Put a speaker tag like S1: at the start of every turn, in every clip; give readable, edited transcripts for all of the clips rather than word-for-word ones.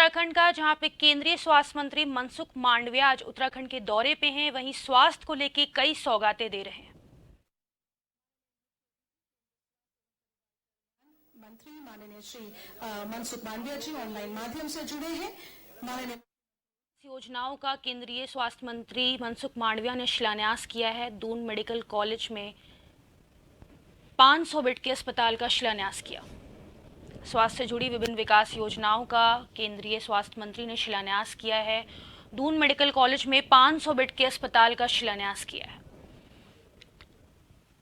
S1: उत्तराखंड का, जहां पे केंद्रीय स्वास्थ्य मंत्री मनसुख मांडविया आज उत्तराखंड के दौरे पे हैं। वहीं स्वास्थ्य को लेके कई सौगातें दे रहे हैं।
S2: मंत्री माननीय श्री मनसुख मांडविया जी ऑनलाइन माध्यम से जुड़े हैं। माननीय
S1: योजनाओं का केंद्रीय स्वास्थ्य मंत्री मनसुख मांडविया ने शिलान्यास किया है। दून मेडिकल कॉलेज में 500 बेड के अस्पताल का शिलान्यास किया। स्वास्थ्य से जुड़ी विभिन्न विकास योजनाओं का केंद्रीय स्वास्थ्य मंत्री ने शिलान्यास किया है। दून मेडिकल कॉलेज में 500 बेड के अस्पताल का शिलान्यास किया है।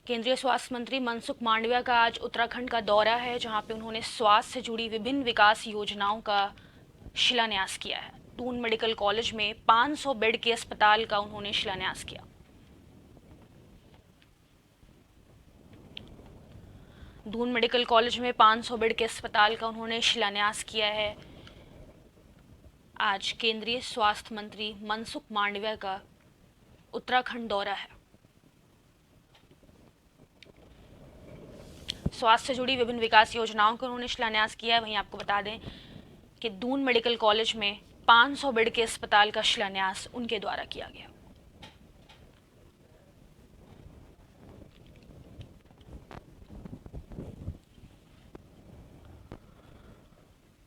S1: केंद्रीय स्वास्थ्य मंत्री मनसुख मांडविया का आज उत्तराखंड का दौरा है, जहां पे उन्होंने स्वास्थ्य से जुड़ी विभिन्न विकास योजनाओं का शिलान्यास किया है। दून मेडिकल कॉलेज में 500 बेड के अस्पताल का उन्होंने शिलान्यास किया। दून मेडिकल कॉलेज में 500 बेड के अस्पताल का उन्होंने शिलान्यास किया है। आज केंद्रीय स्वास्थ्य मंत्री मनसुख मांडविया का उत्तराखंड दौरा है। स्वास्थ्य से जुड़ी विभिन्न विकास योजनाओं का उन्होंने शिलान्यास किया है। वहीं आपको बता दें कि दून मेडिकल कॉलेज में 500 बेड के अस्पताल का शिलान्यास उनके द्वारा किया गया।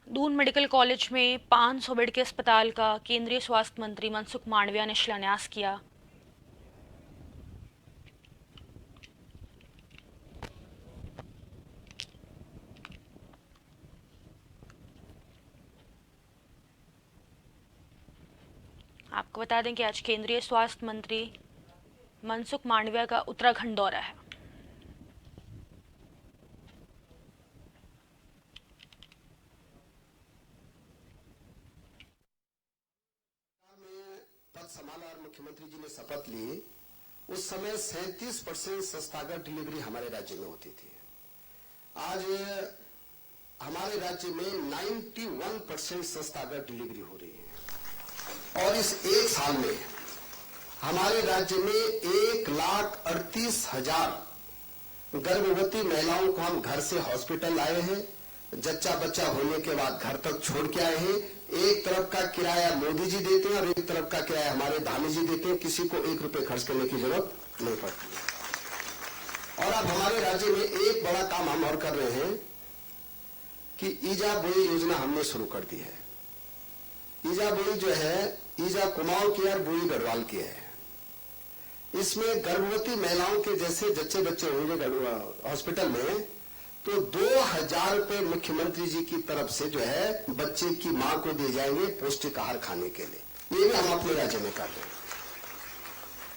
S1: दून मेडिकल कॉलेज में 500 बेड के अस्पताल का केंद्रीय स्वास्थ्य मंत्री मनसुख मांडविया ने शिलान्यास किया। आपको बता दें कि आज केंद्रीय स्वास्थ्य मंत्री मनसुख मांडविया का उत्तराखंड दौरा है।
S3: पद संभाला और मुख्यमंत्री जी ने शपथ ली, उस समय 37% संस्थागत डिलीवरी हमारे राज्य में होती थी। आज हमारे राज्य में 91% संस्थागत डिलीवरी हो रही है और इस एक साल में हमारे राज्य में 1,38,000 गर्भवती महिलाओं को हम घर से हॉस्पिटल लाए हैं, जच्चा बच्चा होने के बाद घर तक छोड़ के आए हैं। एक तरफ का किराया मोदी जी देते हैं और एक तरफ का किराया हमारे धामी जी देते हैं। किसी को 1 रुपए खर्च करने की जरूरत नहीं पड़ती। और अब हमारे राज्य में एक बड़ा काम हम और कर रहे हैं कि ईजा बोई योजना हमने शुरू कर दी है। ईजा बोई जो है, ईजा कुमाऊं की और बोई गढ़वाल की है। इसमें गर्भवती महिलाओं के जैसे जच्चे बच्चे होंगे हॉस्पिटल में, तो 2,000 रुपए मुख्यमंत्री जी की तरफ से जो है बच्चे की मां को दिए जाएंगे पौष्टिक आहार खाने के लिए। ये भी हम अपने राज्य में कर रहे हैं।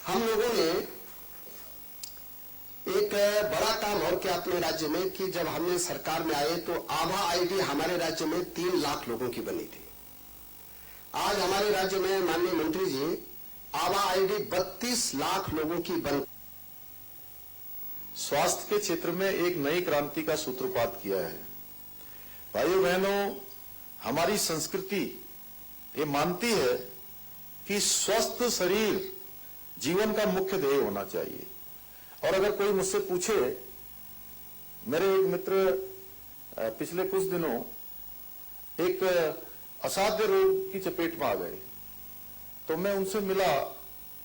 S3: हम लोगों ने एक बड़ा काम और किया अपने राज्य में कि जब हमने सरकार में आए तो आभा आईडी हमारे राज्य में 3 लाख लोगों की बनी थी। आज हमारे राज्य में माननीय मंत्री जी आभा आईडी 32 लाख लोगों की बन।
S4: स्वास्थ्य के क्षेत्र में एक नई क्रांति का सूत्रपात किया है। भाइयों बहनों, हमारी संस्कृति ये मानती है कि स्वस्थ शरीर जीवन का मुख्य ध्येय होना चाहिए। और अगर कोई मुझसे पूछे, मेरे एक मित्र पिछले कुछ दिनों एक असाध्य रोग की चपेट में आ गए, तो मैं उनसे मिला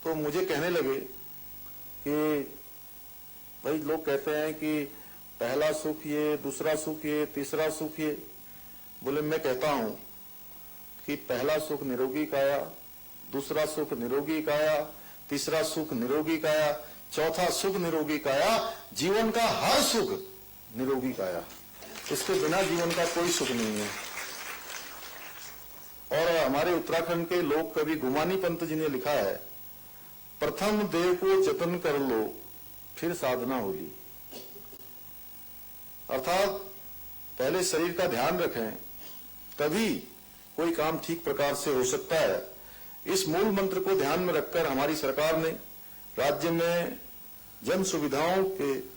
S4: तो मुझे कहने लगे कि भाई लोग कहते हैं कि पहला सुख ये, दूसरा सुख ये, तीसरा सुख ये। बोले मैं कहता हूं कि पहला सुख निरोगी काया, दूसरा सुख निरोगी काया, तीसरा सुख निरोगी काया, चौथा सुख निरोगी काया, जीवन का हर सुख निरोगी काया। इसके बिना जीवन का कोई सुख नहीं है। और हमारे उत्तराखंड के लोक कवि गुमानी पंत जी ने लिखा है, प्रथम देव को जतन कर लो फिर साधना होली। अर्थात पहले शरीर का ध्यान रखें, तभी कोई काम ठीक प्रकार से हो सकता है। इस मूल मंत्र को ध्यान में रखकर हमारी सरकार ने राज्य में जन सुविधाओं के